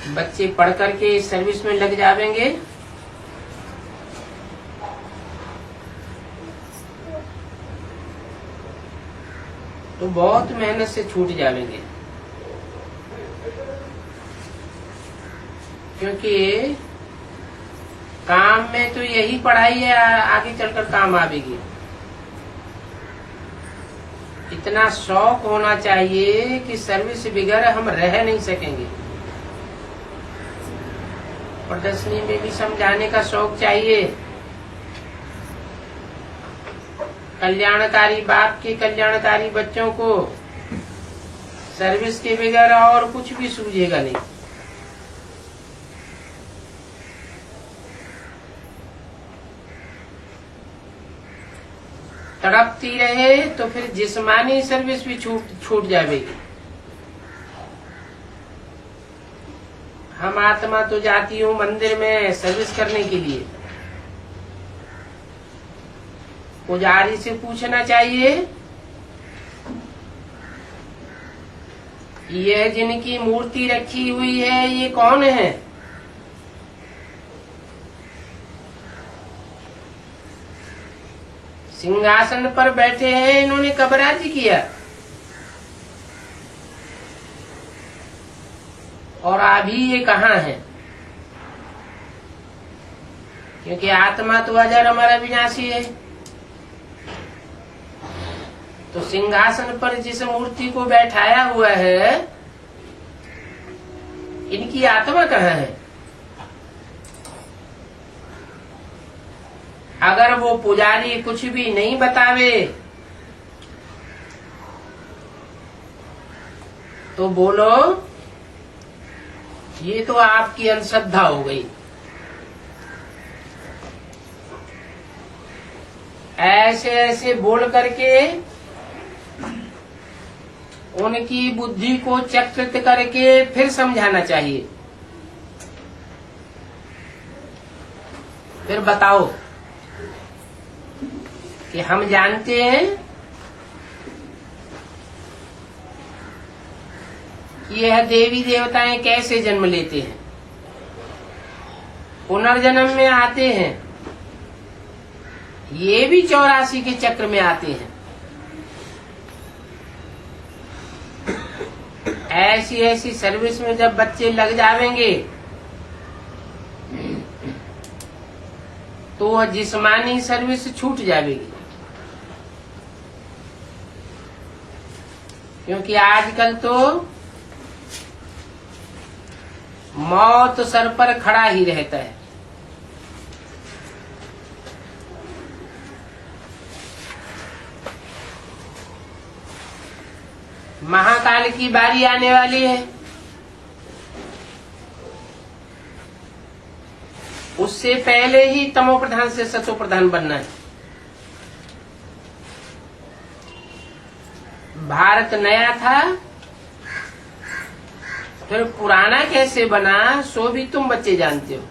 बच्चे पढ़ करके इस सर्विस में लग जावेंगे तो बहुत मेहनत से छूट जावेंगे, क्योंकि काम में तो यही पढ़ाई है, आगे चलकर काम आवेगी। इतना शौक होना चाहिए कि सर्विस बगैर हम रह नहीं सकेंगे। प्रदर्शनी में भी समझाने का शौक चाहिए। कल्याणकारी बाप के कल्याणकारी बच्चों को सर्विस के बगैर और कुछ भी सूझेगा नहीं। तड़पती रहे तो फिर जिस्मानी सर्विस भी छूट जाएगी। हम आत्मा तो जाती हूँ मंदिर में सर्विस करने के लिए। पुजारी से पूछना चाहिए, यह जिनकी मूर्ति रखी हुई है ये कौन है? सिंहासन पर बैठे हैं, इन्होंने कब राज्य किया? और अभी ये कहाँ है? क्योंकि आत्मा तो अजर अमर अविनाशी है। तो सिंहासन पर जिस मूर्ति को बैठाया हुआ है, इनकी आत्मा कहाँ है? अगर वो पुजारी कुछ भी नहीं बतावे तो बोलो ये तो आपकी अंधश्रद्धा हो गई। ऐसे ऐसे बोल करके उनकी बुद्धि को चक्रित करके फिर समझाना चाहिए। फिर बताओ कि हम जानते हैं कि यह देवी देवताएं कैसे जन्म लेते हैं, पुनर्जन्म में आते हैं, ये भी 84 के चक्र में आते हैं। ऐसी ऐसी सर्विस में जब बच्चे लग जावेंगे तो वह जिस्मानी सर्विस छूट जाएगी। क्योंकि आजकल तो मौत सर पर खड़ा ही रहता है। महाकाल की बारी आने वाली है, उससे पहले ही तमो प्रधान से सतो प्रधान बनना है। भारत नया था, फिर पुराना कैसे बना सो भी तुम बच्चे जानते हो।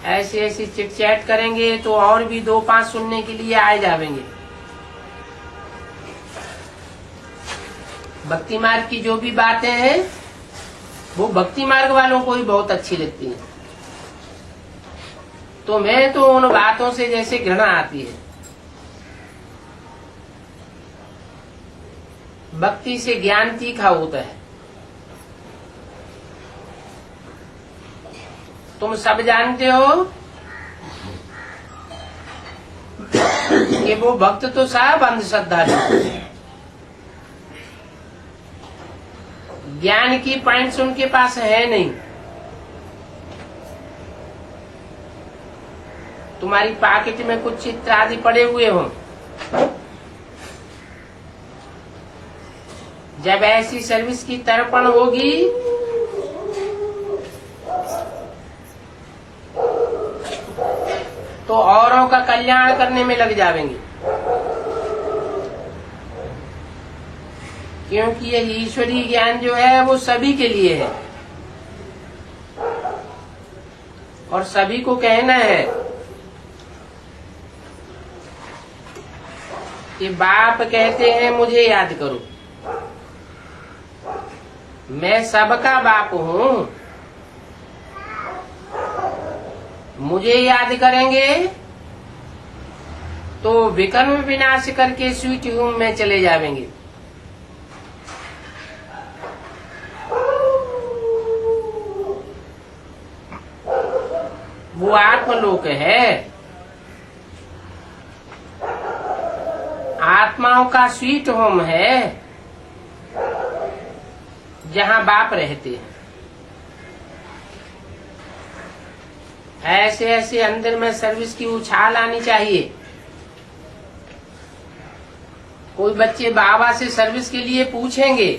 ऐसे ऐसी चिट चैट करेंगे तो और भी 2-5 सुनने के लिए आए जावेंगे। भक्ति मार्ग की जो भी बातें हैं वो भक्ति मार्ग वालों को ही बहुत अच्छी लगती है। तो मैं तो उन बातों से जैसे घृणा आती है। भक्ति से ज्ञान तीखा होता है। तुम सब जानते हो कि वो भक्त तो सब अंधश्रद्धा है। ज्ञान की पॉइंट्स उनके पास है नहीं। तुम्हारी पॉकेट में कुछ चित्र आदि पड़े हुए हो, जब ऐसी सर्विस की तर्पण होगी तो औरों का कल्याण करने में लग जाएंगे। क्योंकि ये ईश्वरीय ज्ञान जो है वो सभी के लिए है और सभी को कहना है कि बाप कहते हैं मुझे याद करो। मैं सबका बाप हूँ। मुझे याद करेंगे तो विकर्म विनाश करके स्वीट होम में चले जाएंगे। वो आत्मलोक है, आत्माओं का स्वीट होम है, जहाँ बाप रहते हैं। ऐसे ऐसे अंदर में सर्विस की उछाल आनी चाहिए। कोई बच्चे बाबा से सर्विस के लिए पूछेंगे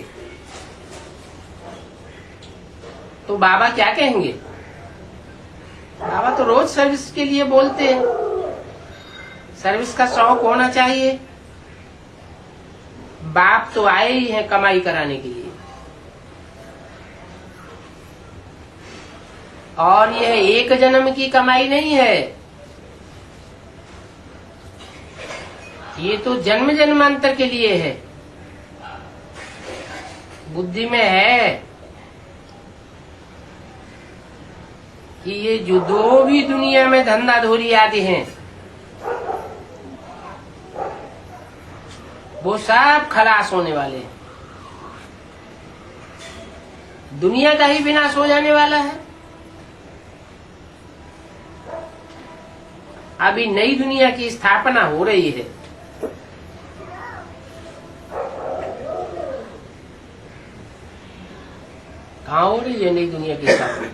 तो बाबा क्या कहेंगे? बाबा तो रोज सर्विस के लिए बोलते हैं, सर्विस का शौक होना चाहिए। बाप तो आए ही हैं कमाई कराने के लिए, और यह एक जन्म की कमाई नहीं है, ये तो जन्म जन्मांतर के लिए है। बुद्धि में है कि ये जो दो भी दुनिया में धंधा धोरी आदि हैं, वो सब खलास होने वाले हैं। दुनिया का ही विनाश हो जाने वाला है। अभी नई दुनिया की स्थापना हो रही है। कहाँ हो रही है नई दुनिया की स्थापना?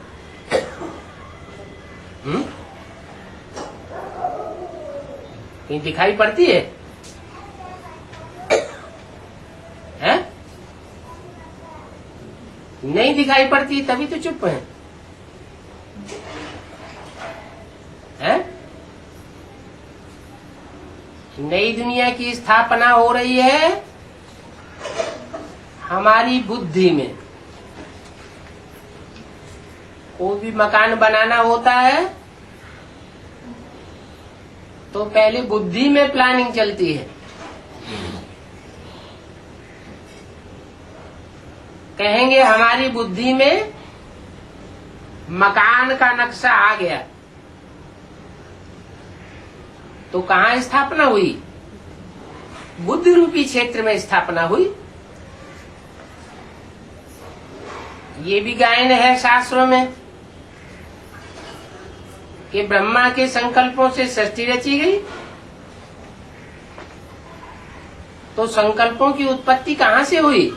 कहीं दिखाई पड़ती है? हैं? नहीं दिखाई पड़ती तभी तो चुप है। हैं? नई दुनिया की स्थापना हो रही है हमारी बुद्धि में। कोई भी मकान बनाना होता है तो पहले बुद्धि में प्लानिंग चलती है। कहेंगे हमारी बुद्धि में मकान का नक्शा आ गया, तो कहाँ स्थापना हुई? बुद्धि रूपी क्षेत्र में स्थापना हुई। ये भी गायन है शास्त्रों में कि ब्रह्मा के संकल्पों से सृष्टि रची गई। तो संकल्पों की उत्पत्ति कहाँ से हुई?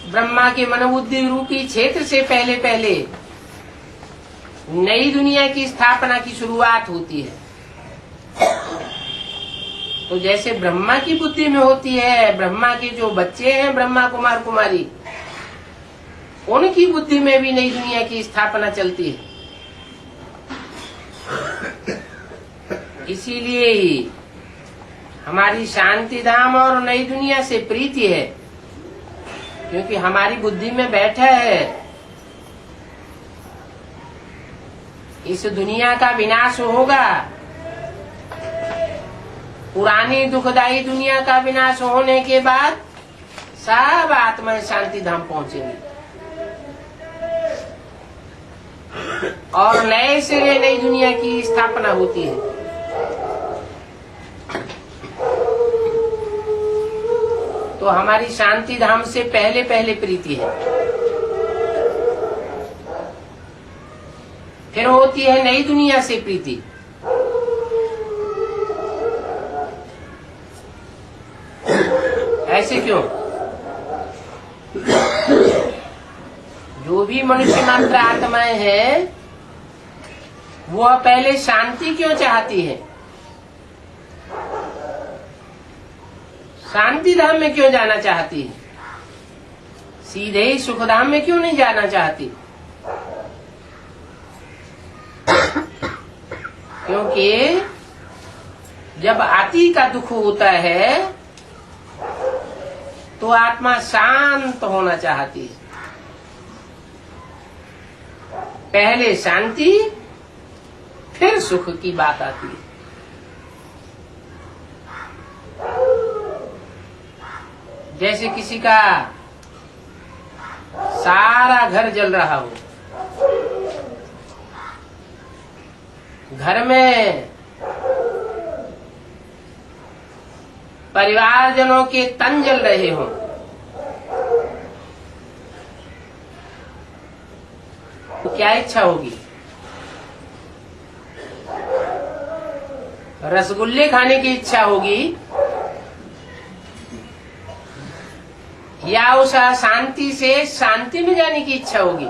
ब्रह्मा के मनोबुद्धि रूपी क्षेत्र से पहले पहले नई दुनिया की स्थापना की शुरुआत होती है। तो जैसे ब्रह्मा की बुद्धि में होती है, ब्रह्मा के जो बच्चे हैं ब्रह्मा कुमार कुमारी, उनकी बुद्धि में भी नई दुनिया की स्थापना चलती है। इसीलिए ही हमारी शांति धाम और नई दुनिया से प्रीति है, क्योंकि हमारी बुद्धि में बैठा है इस दुनिया का विनाश होगा। पुरानी दुखदायी दुनिया का विनाश होने के बाद सब आत्माएं शांति धाम पहुंचेंगी और नए सिरे नई दुनिया की स्थापना होती है। तो हमारी शांति धाम से पहले पहले प्रीति है, फिर होती है नई दुनिया से प्रीति। ऐसे क्यों? जो भी मनुष्य मात्र आत्माएं हैं वो पहले शांति क्यों चाहती है? शांति धाम में क्यों जाना चाहती है? सीधे ही सुख धाम में क्यों नहीं जाना चाहती? क्योंकि जब अति का दुख होता है तो आत्मा शांत होना चाहती है। पहले शांति फिर सुख की बात आती है। जैसे किसी का सारा घर जल रहा हो, घर में परिवारजनों के तन जल रहे हों, तो क्या इच्छा होगी? रसगुल्ले खाने की इच्छा होगी या उस अशांति से शांति में जाने की इच्छा होगी?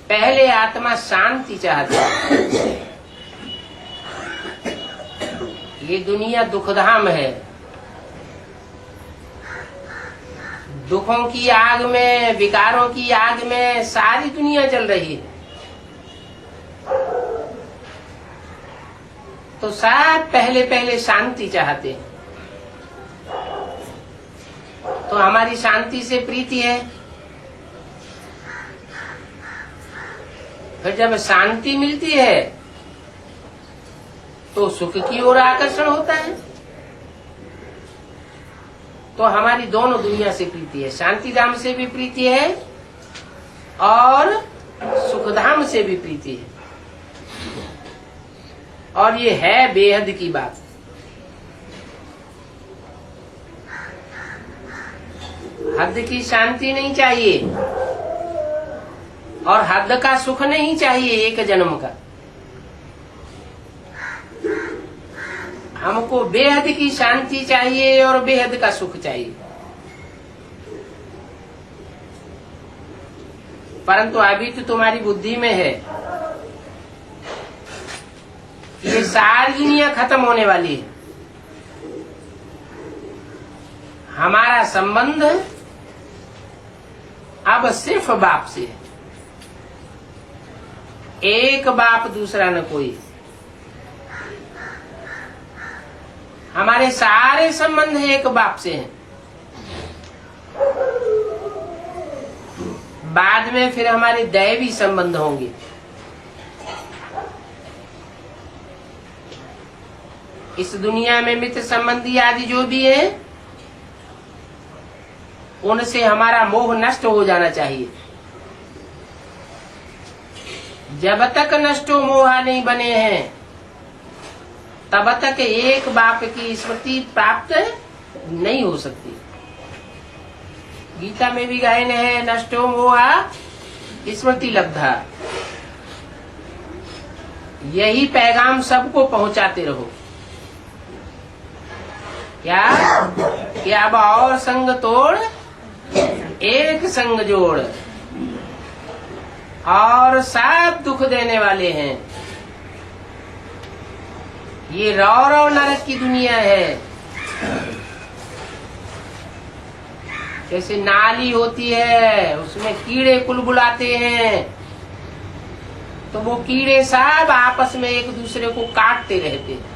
पहले आत्मा शांति चाहती है। ये दुनिया दुखधाम है, दुखों की आग में, विकारों की आग में सारी दुनिया जल रही है। तो सब पहले पहले शांति चाहते हैं। तो हमारी शांति से प्रीति है। फिर जब शांति मिलती है तो सुख की ओर आकर्षण होता है। तो हमारी दोनों दुनिया से प्रीति है, शांति धाम से भी प्रीति है और सुखधाम से भी प्रीति है। और ये है बेहद की बात। हद की शांति नहीं चाहिए और हद का सुख नहीं चाहिए एक जन्म का। हमको बेहद की शांति चाहिए और बेहद का सुख चाहिए। परंतु अभी तो तुम्हारी बुद्धि में है ये सारी दुनिया खत्म होने वाली है। हमारा संबंध अब सिर्फ बाप से है, एक बाप दूसरा न कोई। हमारे सारे संबंध एक बाप से हैं। बाद में फिर हमारे दैवी संबंध होंगे। इस दुनिया में मित्र संबंधी आदि जो भी है उनसे हमारा मोह नष्ट हो जाना चाहिए। जब तक नष्टो मोहा नहीं बने हैं तब तक एक बाप की स्मृति प्राप्त नहीं हो सकती। गीता में भी गायन है, नष्टो मोहा स्मृति लब्धा। यही पैगाम सबको पहुंचाते रहो। क्या कि अब और संग तोड़ एक संग जोड़, और सब दुख देने वाले हैं। ये रौरव नरक की दुनिया है। जैसे नाली होती है उसमें कीड़े कुलबुलाते हैं, तो वो कीड़े सब आपस में एक दूसरे को काटते रहते हैं।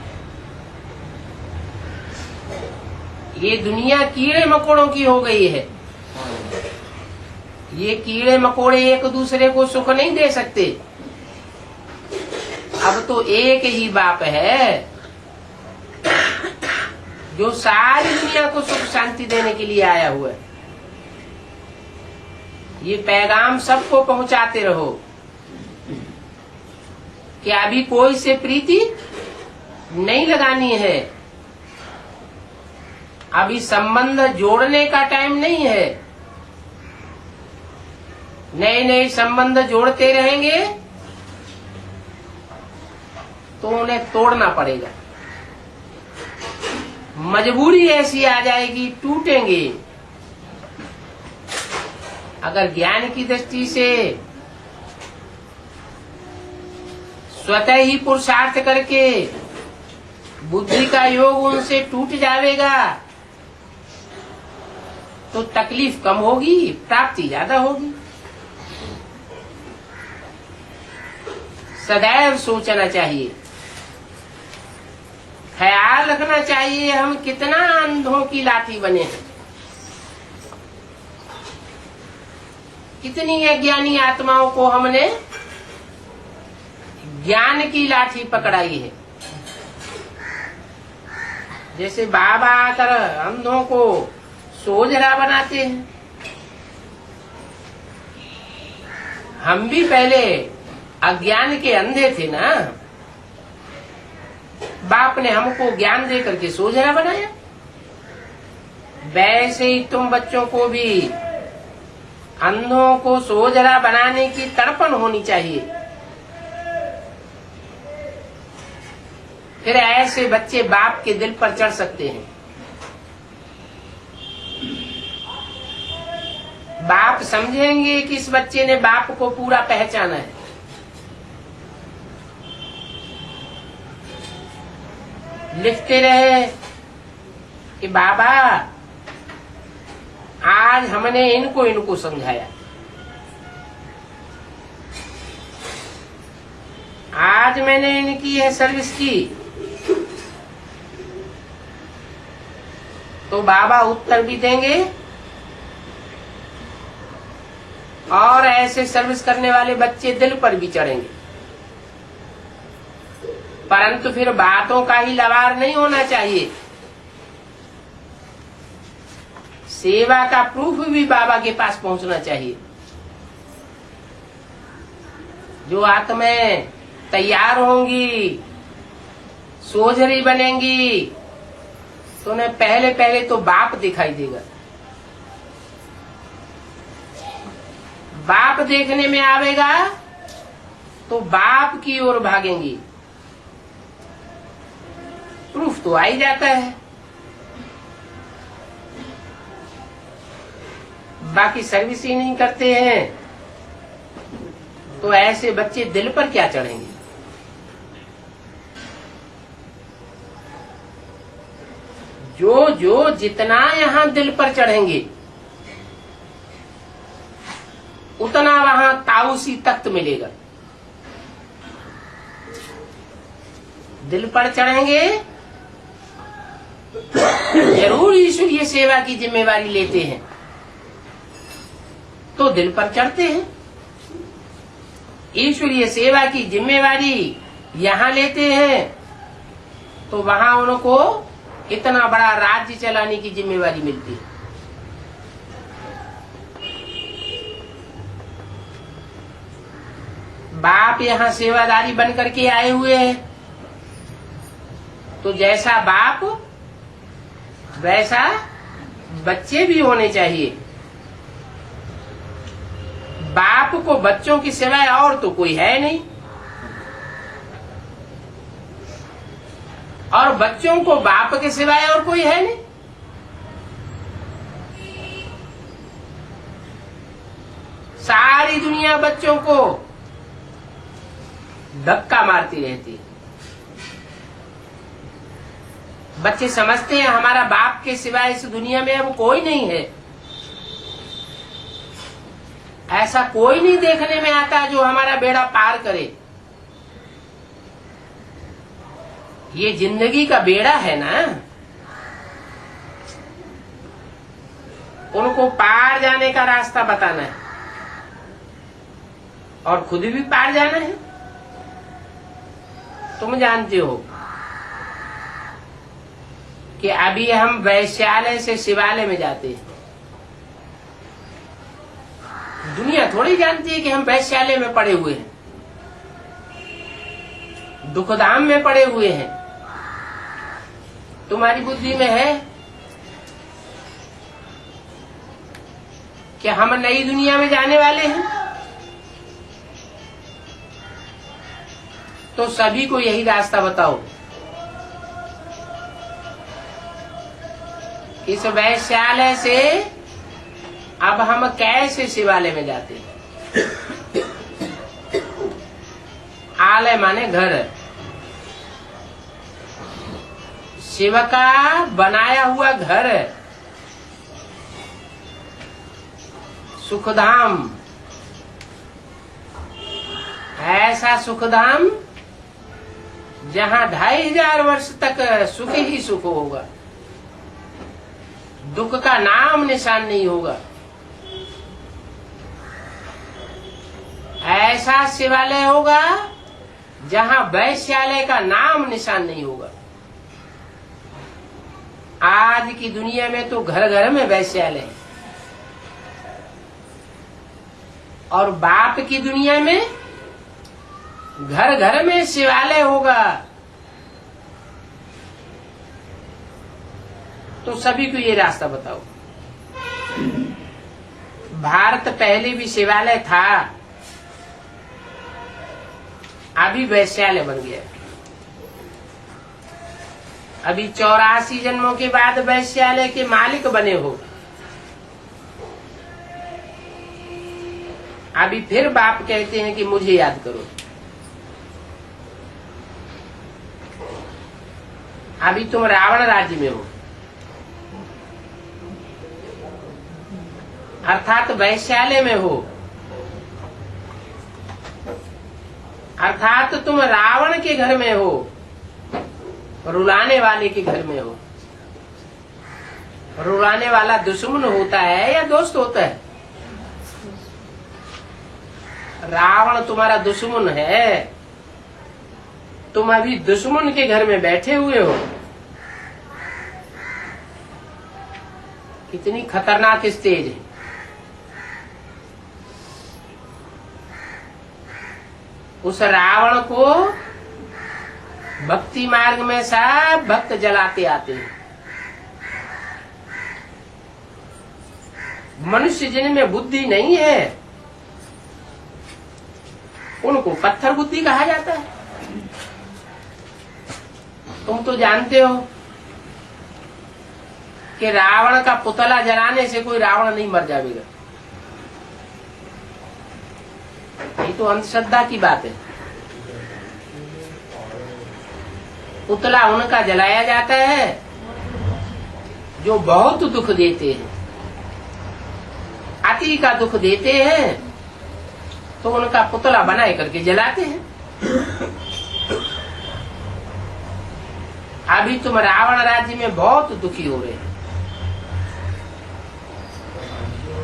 ये दुनिया कीड़े मकोड़ों की हो गई है। ये कीड़े मकोड़े एक दूसरे को सुख नहीं दे सकते। अब तो एक ही बाप है जो सारी दुनिया को सुख शांति देने के लिए आया हुआ है। ये पैगाम सबको पहुंचाते रहो कि अभी कोई से प्रीति नहीं लगानी है। अभी संबंध जोड़ने का टाइम नहीं है। नए नए संबंध जोड़ते रहेंगे तो उन्हें तोड़ना पड़ेगा। मजबूरी ऐसी आ जाएगी, टूटेंगे। अगर ज्ञान की दृष्टि से स्वतः ही पुरुषार्थ करके बुद्धि का योग उनसे टूट जाएगा तो तकलीफ कम होगी, प्राप्ति ज्यादा होगी। सदैव सोचना चाहिए, ख्याल रखना चाहिए हम कितना अंधों की लाठी बने हैं, कितनी अज्ञानी आत्माओं को हमने ज्ञान की लाठी पकड़ाई है। जैसे बाबा आकर अंधों को सोझरा बनाते हैं। हम भी पहले अज्ञान के अंधे थे ना, बाप ने हमको ज्ञान दे करके सोझरा बनाया। वैसे ही तुम बच्चों को भी अंधों को सोझरा बनाने की तड़पन होनी चाहिए। फिर ऐसे बच्चे बाप के दिल पर चढ़ सकते हैं। बाप समझेंगे कि इस बच्चे ने बाप को पूरा पहचाना है। लिखते रहे कि बाबा आज हमने इनको समझाया, आज मैंने इनकी है सर्विस की, तो बाबा उत्तर भी देंगे और ऐसे सर्विस करने वाले बच्चे दिल पर भी चढ़ेंगे। परंतु फिर बातों का ही लवार नहीं होना चाहिए, सेवा का प्रूफ भी बाबा के पास पहुंचना चाहिए। जो आत्माएं तैयार होंगी, सोझरी बनेंगी, तो उन्हें पहले पहले तो बाप दिखाई देगा। बाप देखने में आवेगा तो बाप की ओर भागेंगी। प्रूफ तो आ ही जाता है, बाकी सर्विस ही नहीं करते हैं तो ऐसे बच्चे दिल पर क्या चढ़ेंगे। जो जितना यहाँ दिल पर चढ़ेंगे उतना वहां ताऊसी तख्त मिलेगा। दिल पर चढ़ेंगे जरूर ईश्वरीय सेवा की जिम्मेवारी लेते हैं तो दिल पर चढ़ते हैं। ईश्वरीय सेवा की जिम्मेवारी यहाँ लेते हैं तो वहां उनको इतना बड़ा राज्य चलाने की जिम्मेवारी मिलती है। बाप यहाँ सेवादारी बन करके आए हुए हैं तो जैसा बाप वैसा बच्चे भी होने चाहिए। बाप को बच्चों की सिवाय और तो कोई है नहीं, और बच्चों को बाप के सिवाय और कोई है नहीं। सारी दुनिया बच्चों को धक्का मारती रहती है। बच्चे समझते हैं हमारा बाप के सिवाय इस दुनिया में अब कोई नहीं है। ऐसा कोई नहीं देखने में आता जो हमारा बेड़ा पार करे। ये जिंदगी का बेड़ा है ना, उनको पार जाने का रास्ता बताना है और खुद भी पार जाना है। तुम जानते हो कि अभी हम वैश्यालय से शिवालय में जाते हैं। दुनिया थोड़ी जानती है कि हम वैश्यालय में पड़े हुए हैं, दुखधाम में पड़े हुए हैं। तुम्हारी बुद्धि में है कि हम नई दुनिया में जाने वाले हैं, तो सभी को यही रास्ता बताओ। इस वैश्यालय से अब हम कैसे शिवालय में जाते हैं। आलय माने घर, शिव का बनाया हुआ घर, सुखधाम। ऐसा सुखधाम जहां 2500 वर्ष तक सुख ही सुख होगा, दुख का नाम निशान नहीं होगा। ऐसा शिवालय होगा जहां वैश्यालय का नाम निशान नहीं होगा। आज की दुनिया में तो घर घर में वैश्यालय है, और बाप की दुनिया में घर घर में शिवालय होगा। तो सभी को ये रास्ता बताओ। भारत पहले भी शिवालय था, अभी वैश्यालय बन गया। अभी 84 जन्मों के बाद वैश्यालय के मालिक बने हो। अभी फिर बाप कहते हैं कि मुझे याद करो। अभी तुम रावण राज्य में हो, अर्थात वैश्यालय में हो, अर्थात तुम रावण के घर में हो, रुलाने वाले के घर में हो। रुलाने वाला दुश्मन होता है या दोस्त होता है? रावण तुम्हारा दुश्मन है, तुम अभी दुश्मन के घर में बैठे हुए हो। कितनी खतरनाक स्टेज है। उस रावण को भक्ति मार्ग में सब भक्त जलाते आते हैं। मनुष्य जिनमें बुद्धि नहीं है उनको पत्थर बुद्धि कहा जाता है। तुम तो जानते हो कि रावण का पुतला जलाने से कोई रावण नहीं मर जाएगा। ये तो अंधश्रद्धा की बात है। पुतला उनका जलाया जाता है जो बहुत दुख देते हैं, अति का दुख देते हैं, तो उनका पुतला बनाए करके जलाते हैं। अभी तुम रावण राज्य में बहुत दुखी हो रहे हैं।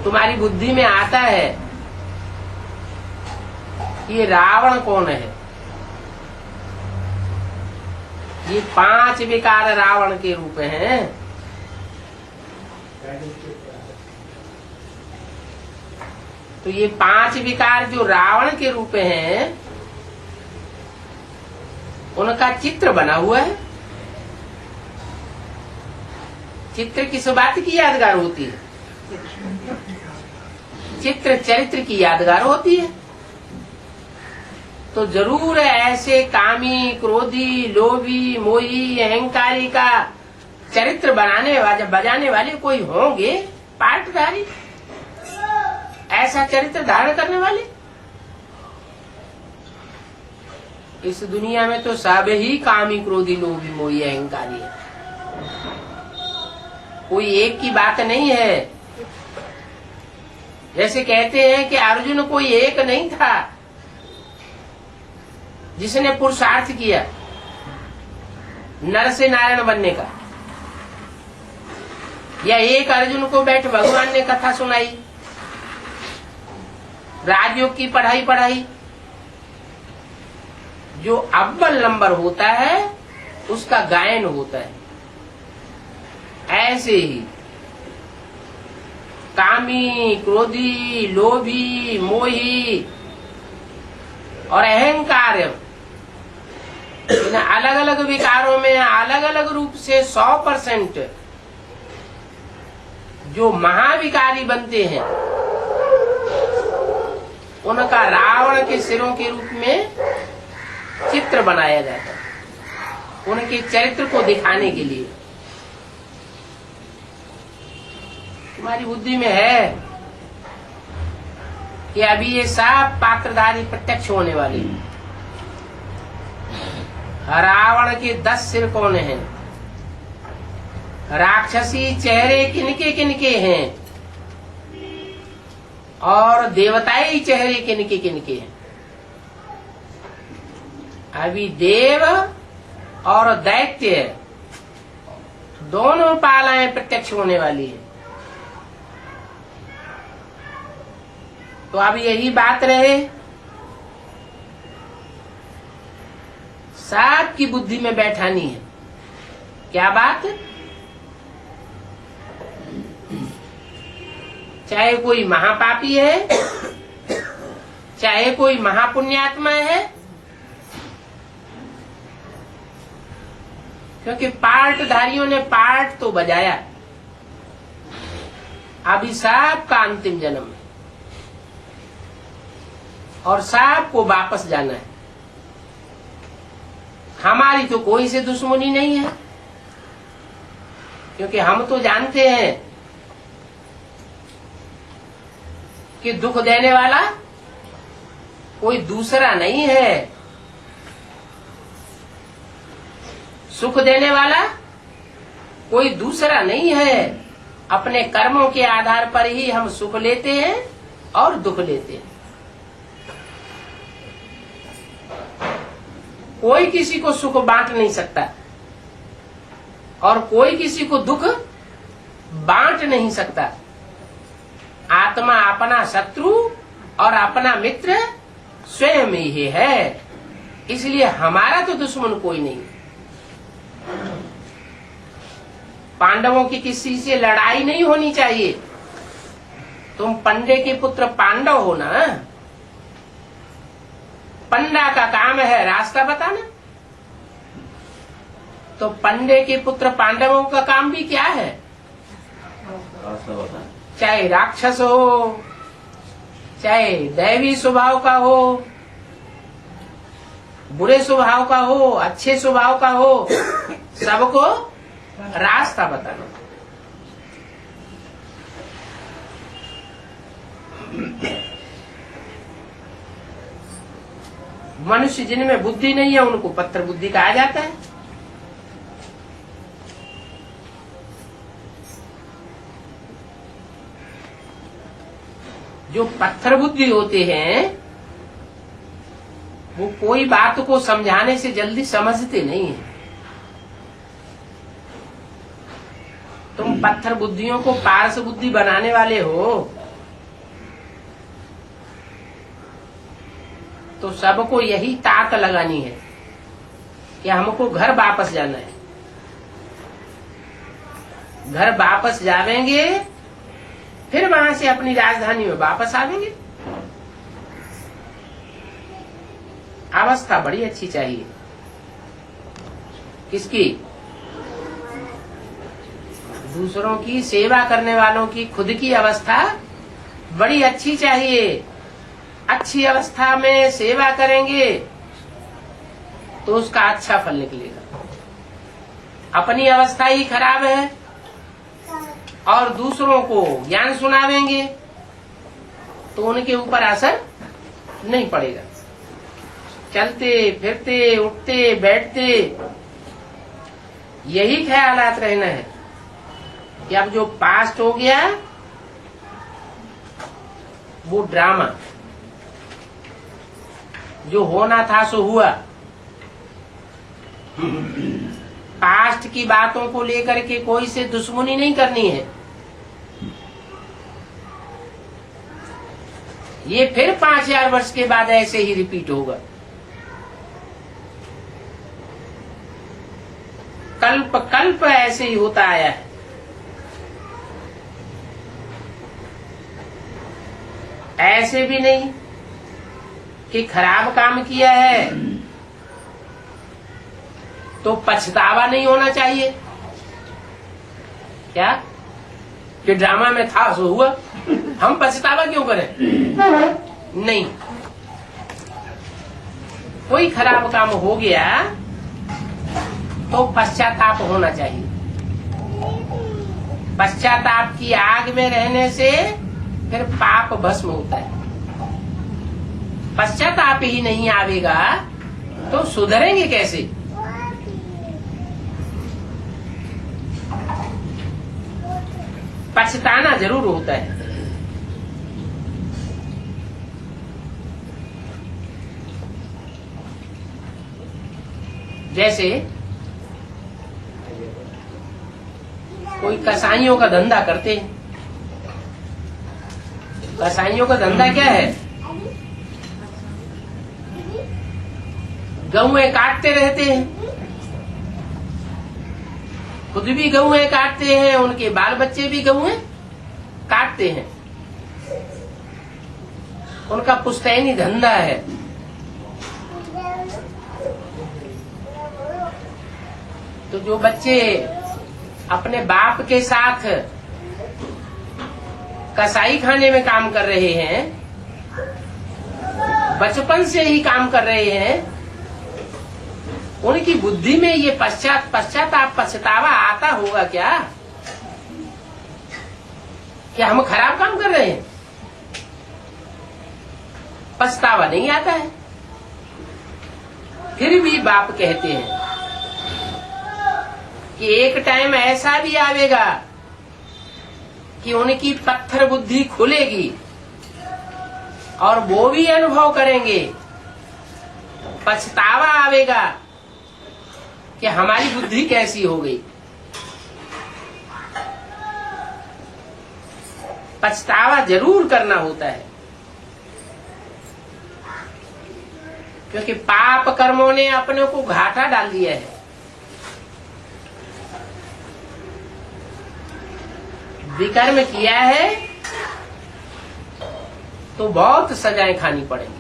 तुम्हारी बुद्धि में आता है ये रावण कौन है। ये 5 विकार रावण के रूप हैं। तो ये 5 विकार जो रावण के रूप हैं उनका चित्र बना हुआ है। चित्र किस बात की यादगार होती है? चित्र चरित्र की यादगार होती है। तो जरूर ऐसे कामी, क्रोधी, लोभी, मोही, अहंकारी का चरित्र बजाने वाले कोई होंगे, पाठधारी, ऐसा चरित्र धारण करने वाले। इस दुनिया में तो सब ही कामी, क्रोधी, लोभी, मोही, अहंकारी है। कोई एक की बात नहीं है। जैसे कहते हैं कि अर्जुन कोई एक नहीं था जिसने पुरुषार्थ किया नर से नारायण बनने का, या एक अर्जुन को बैठ भगवान ने कथा सुनाई, राजयोग की पढ़ाई। जो अव्वल नंबर होता है उसका गायन होता है। ऐसे ही कामी, क्रोधी, लोभी, मोही और अहंकार इन अलग अलग विकारों में अलग अलग रूप से 100% जो महाविकारी बनते हैं उनका रावण के सिरों के रूप में चित्र बनाया जाता है, उनके चरित्र को दिखाने के लिए। तुम्हारी बुद्धि में है कि अभी ये सब पात्रधारी प्रत्यक्ष होने वाले हैं। रावण के 10 सिर कौन हैं? राक्षसी चेहरे किनके किनके हैं? और देवताई चेहरे किनके किनके हैं? अभी देव और दैत्य दोनों पालाएं प्रत्यक्ष होने वाली है। तो अब यही बात रहे, सबकी बुद्धि में बैठानी है। क्या बात? चाहे कोई महापापी है, चाहे कोई महापुण्यात्मा है, क्योंकि पार्टधारियों ने पार्ट तो बजाया। अभी सबका अंतिम जन्म है और सबको वापस जाना है। हमारी तो कोई से दुश्मनी नहीं है, क्योंकि हम तो जानते हैं कि दुख देने वाला कोई दूसरा नहीं है, सुख देने वाला कोई दूसरा नहीं है। अपने कर्मों के आधार पर ही हम सुख लेते हैं और दुख लेते हैं। कोई किसी को सुख बांट नहीं सकता और कोई किसी को दुख बांट नहीं सकता। आत्मा अपना शत्रु और अपना मित्र स्वयं ही है, इसलिए हमारा तो दुश्मन कोई नहीं। पांडवों की किसी से लड़ाई नहीं होनी चाहिए। तुम पंडे के पुत्र पांडव हो ना, पंडा का काम है रास्ता बताना, तो पंडे के पुत्र पांडवों का काम भी क्या है? रास्ता बताना। चाहे राक्षस हो, चाहे दैवी स्वभाव का हो, बुरे स्वभाव का हो, अच्छे स्वभाव का हो, सबको रास्ता बताना। मनुष्य जिनमें बुद्धि नहीं है उनको पत्थर बुद्धि कहा जाता है। जो पत्थर बुद्धि होते हैं वो कोई बात को समझाने से जल्दी समझते नहीं है। तुम पत्थर बुद्धियों को पारस बुद्धि बनाने वाले हो, तो सबको यही ताक लगानी है कि हमको घर वापस जाना है। घर वापस जावेंगे फिर वहां से अपनी राजधानी में वापस आवेंगे। अवस्था बड़ी अच्छी चाहिए। किसकी? दूसरों की सेवा करने वालों की खुद की अवस्था बड़ी अच्छी चाहिए। अच्छी अवस्था में सेवा करेंगे तो उसका अच्छा फल निकलेगा। अपनी अवस्था ही खराब है और दूसरों को ज्ञान सुनावेंगे तो उनके ऊपर असर नहीं पड़ेगा। चलते फिरते उठते बैठते यही ख्यालात रहना है कि अब जो पास्ट हो गया वो ड्रामा, जो होना था सो हुआ। पास्ट की बातों को लेकर के कोई से दुश्मनी नहीं करनी है। ये फिर 5000 वर्ष के बाद ऐसे ही रिपीट होगा। कल्प कल्प ऐसे ही होता आया है। ऐसे भी नहीं कि खराब काम किया है तो पछतावा नहीं होना चाहिए। क्या कि ड्रामा में था सो हुआ, हम पछतावा क्यों करें? नहीं, कोई खराब काम हो गया तो पश्चाताप होना चाहिए। पश्चाताप की आग में रहने से फिर पाप भस्म होता है। पश्चाताप ही नहीं आवेगा तो सुधरेंगे कैसे? पछताना जरूर होता है। जैसे कोई कसाईयों का धंधा करते हैं। कसाईयों का धंधा क्या है? गऊएं काटते रहते हैं, खुद भी गऊएं काटते हैं, उनके बाल बच्चे भी गऊएं काटते हैं। उनका पुश्तैनी धंधा है। तो जो बच्चे अपने बाप के साथ कसाई खाने में काम कर रहे हैं, बचपन से ही काम कर रहे हैं, उनकी बुद्धि में ये पछतावा आता होगा क्या कि हम खराब काम कर रहे हैं? पछतावा नहीं आता है। फिर भी बाप कहते हैं कि एक टाइम ऐसा भी आवेगा कि उनकी पत्थर बुद्धि खुलेगी और वो भी अनुभव करेंगे, पछतावा आवेगा कि हमारी बुद्धि कैसी हो गई। पछतावा जरूर करना होता है, क्योंकि पाप कर्मों ने अपने को घाटा डाल दिया है। विकर्म किया है तो बहुत सजाएं खानी पड़ेंगी।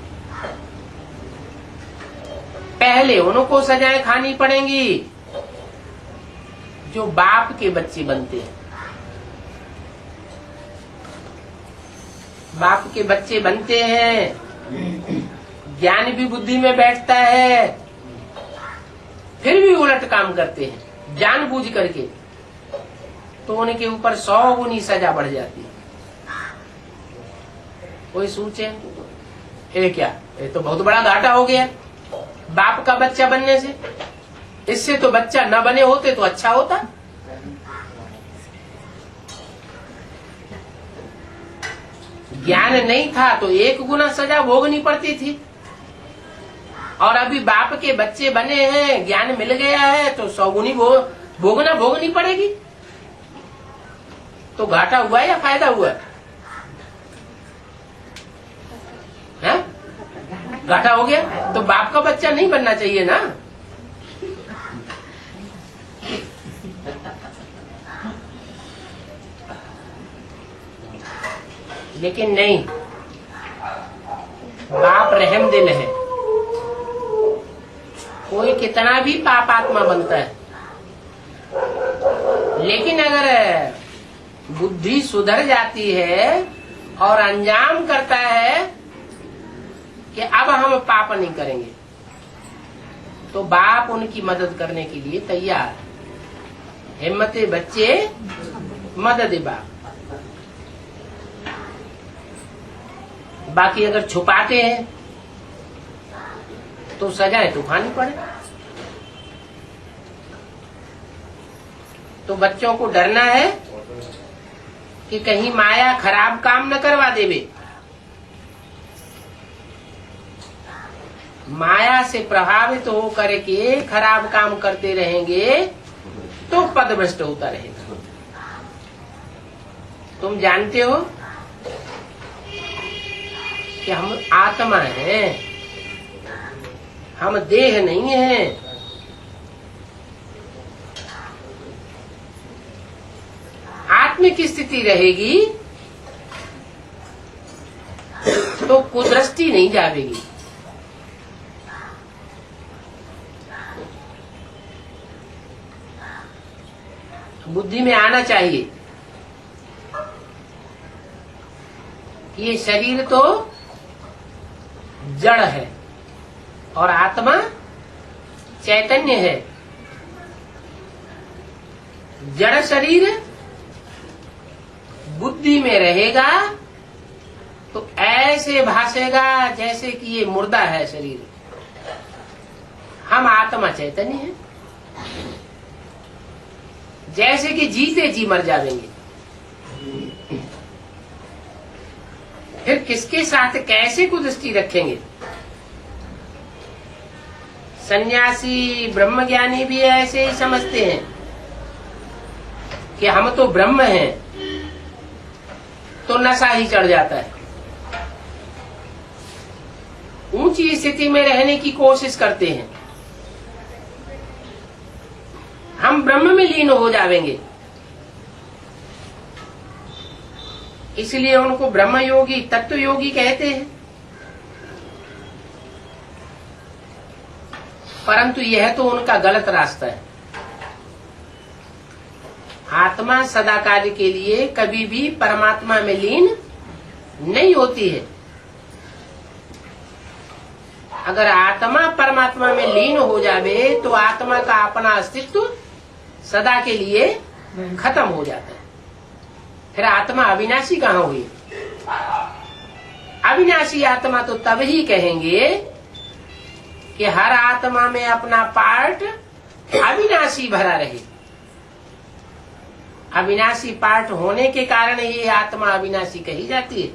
पहले उनको सजाएं खानी पड़ेंगी जो बाप के बच्चे बनते हैं। बाप के बच्चे बनते हैं, ज्ञान भी बुद्धि में बैठता है, फिर भी उलट काम करते हैं जानबूझ करके, तो उनके ऊपर 100 गुनी सजा बढ़ जाती है। कोई सोचे ये क्या, ये तो बहुत बड़ा घाटा हो गया बाप का बच्चा बनने से। इससे तो बच्चा न बने होते तो अच्छा होता। ज्ञान नहीं था तो 1 गुना सजा भोगनी पड़ती थी, और अभी बाप के बच्चे बने हैं, ज्ञान मिल गया है तो 100 गुनी भोगनी पड़ेगी। तो घाटा हुआ या फायदा हुआ? है? घाटा हो गया। तो बाप का बच्चा नहीं बनना चाहिए ना। लेकिन नहीं, बाप रहम दिल है। कोई कितना भी पापात्मा बनता है, लेकिन अगर बुद्धि सुधर जाती है और अंजाम करता है कि अब हम पाप नहीं करेंगे, तो बाप उनकी मदद करने के लिए तैयार है। हिम्मते बच्चे मदद बाप। बाकी अगर छुपाते हैं तो सजाएं तो खानी पड़े। तो बच्चों को डरना है कि कहीं माया खराब काम न करवा देवे। माया से प्रभावित होकर के खराब काम करते रहेंगे तो पदभ्रष्ट होता रहेगा। तुम जानते हो कि हम आत्मा हैं, हम देह नहीं हैं। आत्मिक स्थिति रहेगी तो कुदृष्टि नहीं जावेगी। बुद्धि में आना चाहिए कि ये शरीर तो जड़ है और आत्मा चैतन्य है। जड़ शरीर बुद्धि में रहेगा तो ऐसे भासेगा जैसे कि ये मुर्दा है शरीर। हम आत्मा चैतन्य है, जैसे कि जीते जी मर जाएंगे। फिर किसके साथ कैसे कुदृष्टि रखेंगे? सन्यासी ब्रह्मज्ञानी भी ऐसे ही समझते हैं कि हम तो ब्रह्म हैं, तो नशा ही चढ़ जाता है। ऊंची स्थिति में रहने की कोशिश करते हैं, हम ब्रह्म में लीन हो जाएंगे। इसलिए उनको ब्रह्म योगी, तत्व योगी कहते हैं। परंतु यह तो उनका गलत रास्ता है। आत्मा सदाकाल के लिए कभी भी परमात्मा में लीन नहीं होती है। अगर आत्मा परमात्मा में लीन हो जावे तो आत्मा का अपना अस्तित्व सदा के लिए खत्म हो जाता है। फिर आत्मा अविनाशी कहाँ हुई? अविनाशी आत्मा तो तब ही कहेंगे कि हर आत्मा में अपना पार्ट अविनाशी भरा रहे। अविनाशी पार्ट होने के कारण ये आत्मा अविनाशी कही जाती है।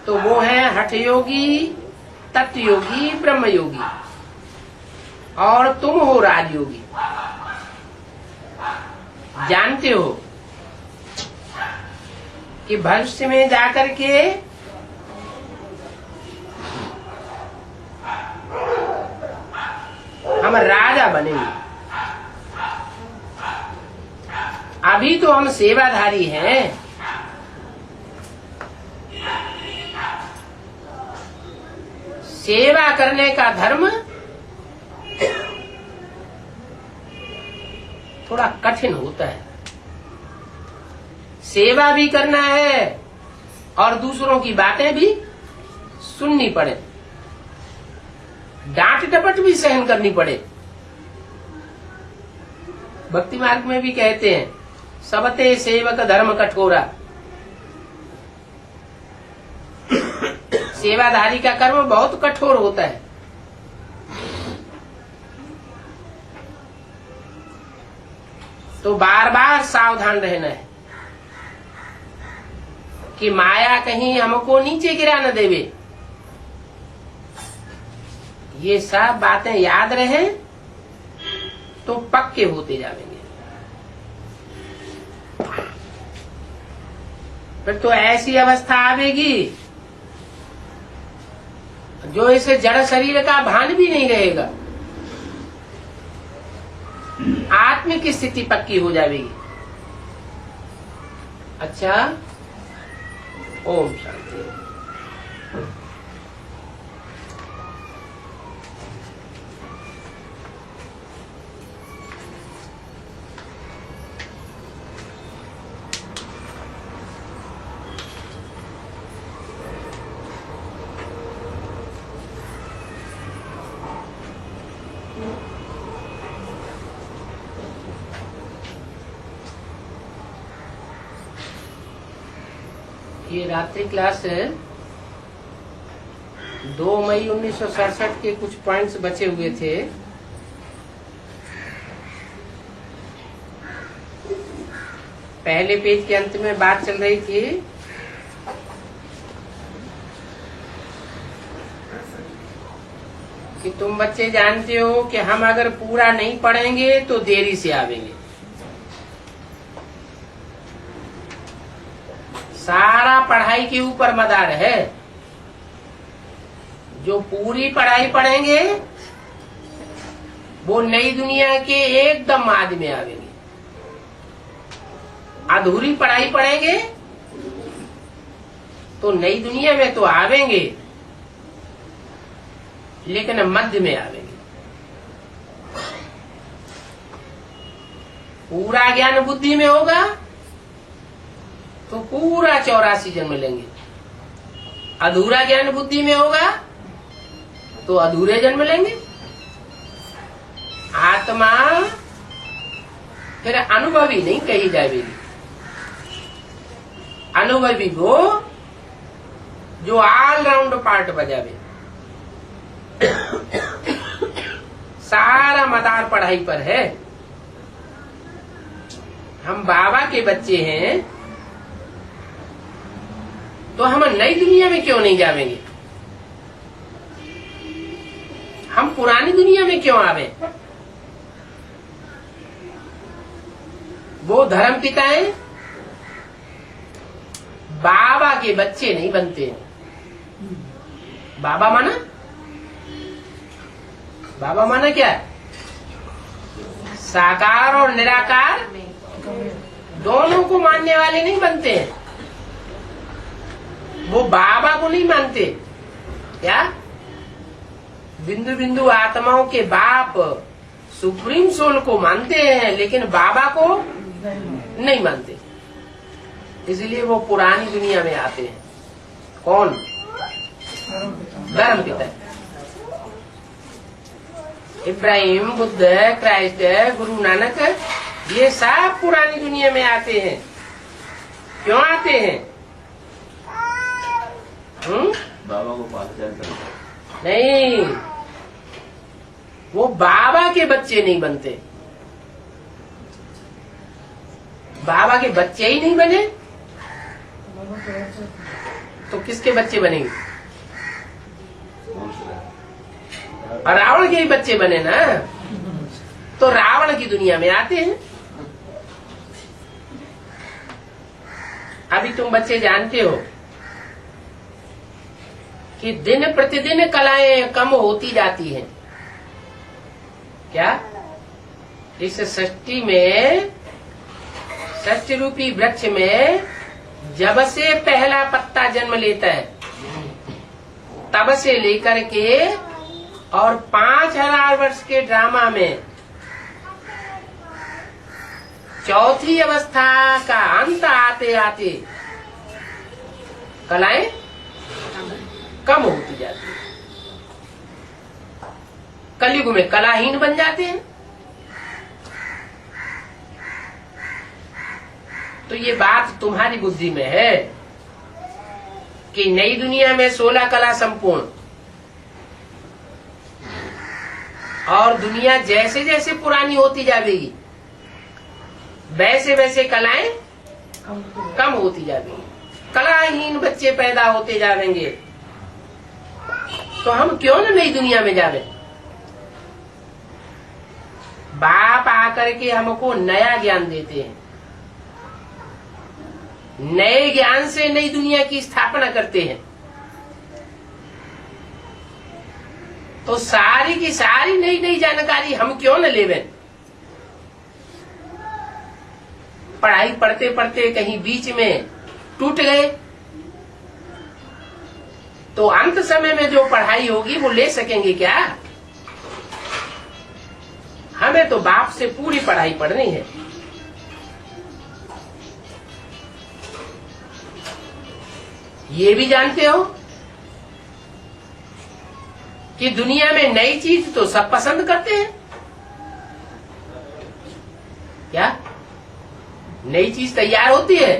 तो वो है हठयोगी, तत्वयोगी, ब्रह्मयोगी, और तुम हो राजयोगी। जानते हो कि भविष्य में जाकर के हम राजा बनेंगे। अभी तो हम सेवाधारी हैं। सेवा करने का धर्म थोड़ा कठिन होता है। सेवा भी करना है और दूसरों की बातें भी सुननी पड़े, डांट डपट भी सहन करनी पड़े। भक्ति मार्ग में भी कहते हैं, सबते सेवक धर्म कठोरा। सेवाधारी का कर्म बहुत कठोर होता है। तो बार बार सावधान रहना है कि माया कहीं हमको नीचे गिरा न देवे। ये सब बातें याद रहे तो पक्के होते जाएंगे। फिर तो ऐसी अवस्था आवेगी जो इसे जड़ शरीर का भान भी नहीं रहेगा। आत्मिक स्थिति पक्की हो जाएगी। अच्छा, ओम शांति। ये रात्रि क्लास 2 मई 1967 के कुछ पॉइंट्स बचे हुए थे। पहले पेज के अंत में बात चल रही थी कि तुम बच्चे जानते हो कि हम अगर पूरा नहीं पढ़ेंगे तो देरी से आवेंगे। सारा पढ़ाई के ऊपर मदार है। जो पूरी पढ़ाई पढ़ेंगे वो नई दुनिया के एकदम आदि में आवेंगे। अधूरी पढ़ाई पढ़ेंगे तो नई दुनिया में तो आवेंगे लेकिन मध्य में आवेंगे। पूरा ज्ञान बुद्धि में होगा तो पूरा 84 जन्म लेंगे। अधूरा ज्ञान बुद्धि में होगा तो अधूरे जन्म लेंगे। आत्मा फिर अनुभवी नहीं कही जाएगी। अनुभवी वो जो ऑलराउंड पार्ट बजावे। सारा मदार पढ़ाई पर है। हम बाबा के बच्चे हैं तो हम नई दुनिया में क्यों नहीं जावेंगे? हम पुरानी दुनिया में क्यों आवे? वो धर्म पिताएं बाबा के बच्चे नहीं बनते। बाबा माना क्या? साकार और निराकार दोनों को मानने वाले नहीं बनते हैं। वो बाबा को नहीं मानते। क्या? बिंदु बिंदु आत्माओं के बाप सुप्रीम सोल को मानते हैं, लेकिन बाबा को नहीं मानते। इसलिए वो पुरानी दुनिया में आते हैं। कौन? धर्म पिता, इब्राहिम, बुद्ध, क्राइस्ट, गुरु नानक, ये सब पुरानी दुनिया में आते हैं। क्यों आते हैं? बाबा को पहचान करते नहीं, वो बाबा के बच्चे नहीं बनते। बाबा के बच्चे ही नहीं बने तो किसके बच्चे बनेंगे? और रावण के ही बच्चे बने ना, तो रावण की दुनिया में आते हैं। अभी तुम बच्चे जानते हो कि दिन प्रतिदिन कलाएं कम होती जाती हैं। क्या? इस सृष्टि में, सृष्टि रूपी वृक्ष में जब से पहला पत्ता जन्म लेता है तब से लेकर के और 5000 वर्ष के ड्रामा में चौथी अवस्था का अंत आते आते कलाएं कम होती जाती है। कलयुग में कलाहीन बन जाते हैं। तो ये बात तुम्हारी बुद्धि में है कि नई दुनिया में 16 कला संपूर्ण, और दुनिया जैसे जैसे पुरानी होती जाएगी वैसे वैसे कलाएं कम होती जाएगी, कलाहीन बच्चे पैदा होते जाएंगे। तो हम क्यों न नई दुनिया में जावे? बाप आकर के हमको नया ज्ञान देते हैं, नए ज्ञान से नई दुनिया की स्थापना करते हैं। तो सारी की सारी नई नई जानकारी हम क्यों न लेवें? पढ़ाई पढ़ते पढ़ते कहीं बीच में टूट गए तो अंत समय में जो पढ़ाई होगी वो ले सकेंगे क्या? हमें तो बाप से पूरी पढ़ाई पढ़नी है। ये भी जानते हो कि दुनिया में नई चीज तो सब पसंद करते हैं। क्या? नई चीज तैयार होती है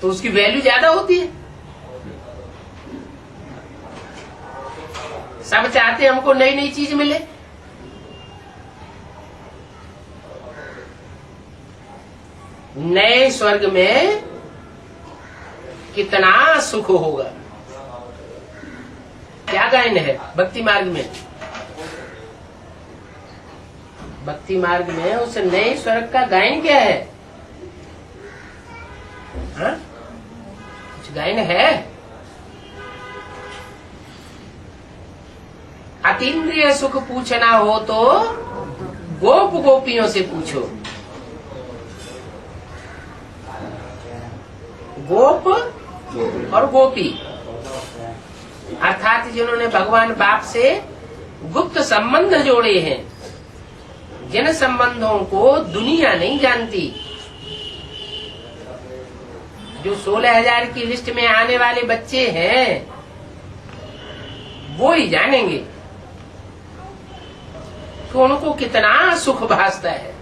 तो उसकी वैल्यू ज्यादा होती है। सब चाहते हैं हमको नई नई चीज मिले। नए स्वर्ग में कितना सुख होगा। क्या गायन है भक्ति मार्ग में? भक्ति मार्ग में उस नए स्वर्ग का गायन क्या है? हाँ? कुछ गायन है? अतीन्द्रिय सुख पूछना हो तो गोप गोपियों से पूछो। गोप और गोपी अर्थात जिन्होंने भगवान बाप से गुप्त संबंध जोड़े हैं, जिन संबंधों को दुनिया नहीं जानती, जो 16,000 की लिस्ट में आने वाले बच्चे हैं वो ही जानेंगे कि उनको कितना सुख भासता है।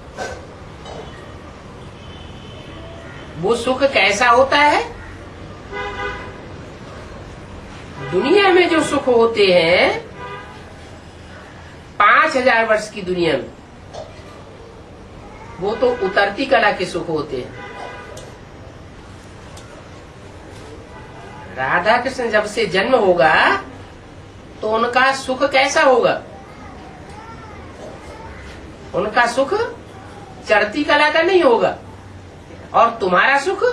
वो सुख कैसा होता है? दुनिया में जो सुख होते हैं 5000 वर्ष की दुनिया में, वो तो उतरती कला के सुख होते हैं। राधा कृष्ण जब से जन्म होगा तो उनका सुख कैसा होगा? उनका सुख चढ़ती कला का नहीं होगा, और तुम्हारा सुख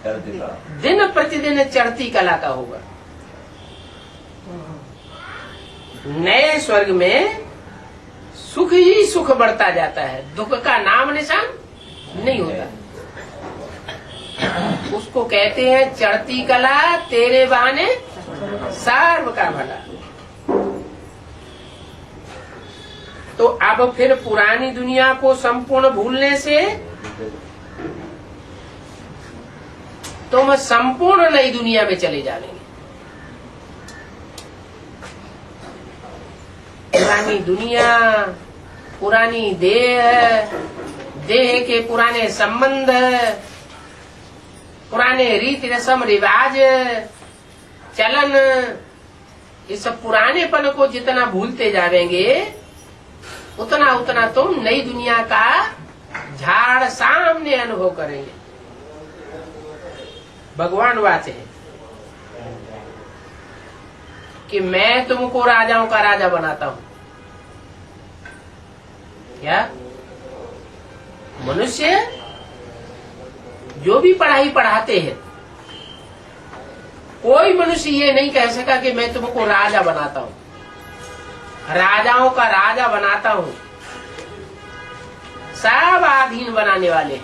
दिन प्रतिदिन चढ़ती कला का होगा। नए स्वर्ग में सुख ही सुख बढ़ता जाता है, दुख का नाम निशान नहीं होता। उसको कहते हैं चढ़ती कला तेरे बहाने सर्व का भला। तो अब फिर पुरानी दुनिया को संपूर्ण भूलने से तुम संपूर्ण नई दुनिया में चले जाएंगे। पुरानी दुनिया, पुरानी देह, देह के पुराने संबंध, पुराने रीति रस्म रिवाज चलन, इस पुरानेपन को जितना भूलते जाएंगे उतना उतना तुम नई दुनिया का झाड़ सामने अनुभव करेंगे। भगवान वाच है कि मैं तुमको राजाओं का राजा बनाता हूं। क्या मनुष्य जो भी पढ़ाई पढ़ाते हैं, कोई मनुष्य ये नहीं कह सका कि मैं तुमको राजा बनाता हूं, राजाओं का राजा बनाता हूं। सब आधीन बनाने वाले।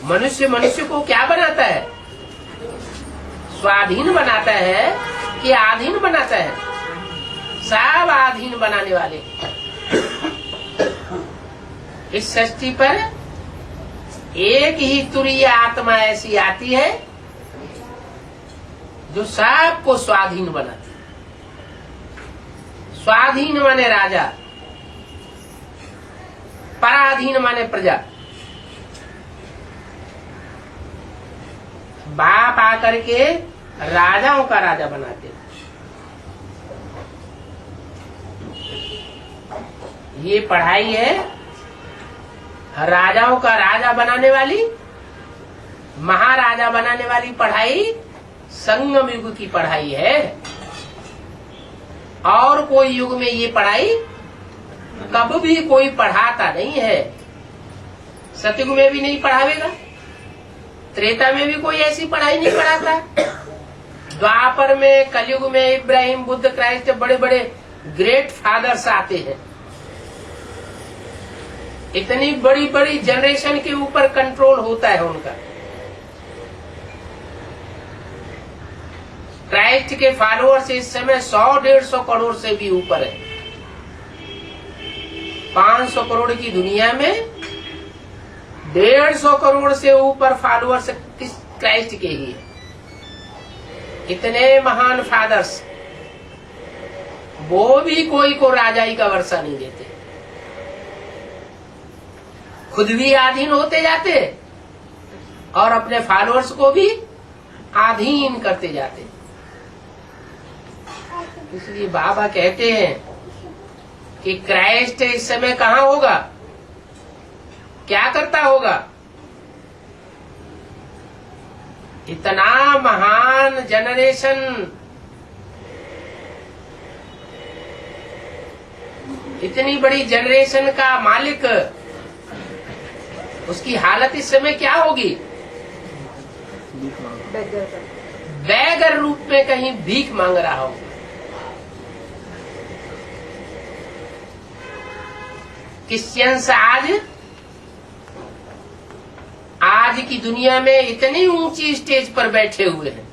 मनुष्य मनुष्य को क्या बनाता है? स्वाधीन बनाता है कि आधीन बनाता है? सब आधीन बनाने वाले। इस सृष्टि पर एक ही तुरीय आत्मा ऐसी आती है जो सबको स्वाधीन बनाती है। स्वाधीन माने राजा, पराधीन माने प्रजा। बाप आकर के राजाओं का राजा बनाते। ये पढ़ाई है राजाओं का राजा बनाने वाली, महाराजा बनाने वाली पढ़ाई संगम युग की पढ़ाई है। और कोई युग में ये पढ़ाई कब भी कोई पढ़ाता नहीं है। सतयुग में भी नहीं पढ़ावेगा, त्रेता में भी कोई ऐसी पढ़ाई नहीं पढ़ाता। द्वापर में, कलयुग में इब्राहिम, बुद्ध, क्राइस्ट, बड़े बड़े ग्रेट फादर्स आते हैं। इतनी बड़ी बड़ी जनरेशन के ऊपर कंट्रोल होता है उनका। क्राइस्ट के फॉलोअर्स इस समय 100-150 करोड़ से भी ऊपर है। 500 करोड़ की दुनिया में 150 करोड़ से ऊपर फॉलोअर्स क्राइस्ट के ही है। इतने महान फादर्स, वो भी कोई को राजाई का वर्षा नहीं देते, खुद भी आधीन होते जाते और अपने फॉलोअर्स को भी आधीन करते जाते। इसलिए बाबा कहते हैं कि क्राइस्ट इस समय कहाँ होगा, क्या करता होगा? इतना महान जनरेशन, इतनी बड़ी जनरेशन का मालिक, उसकी हालत इस समय क्या होगी? बैगर रूप में कहीं भीख मांग रहा हो। क्रिश्चियंस आज की दुनिया में इतनी ऊंची स्टेज पर बैठे हुए हैं,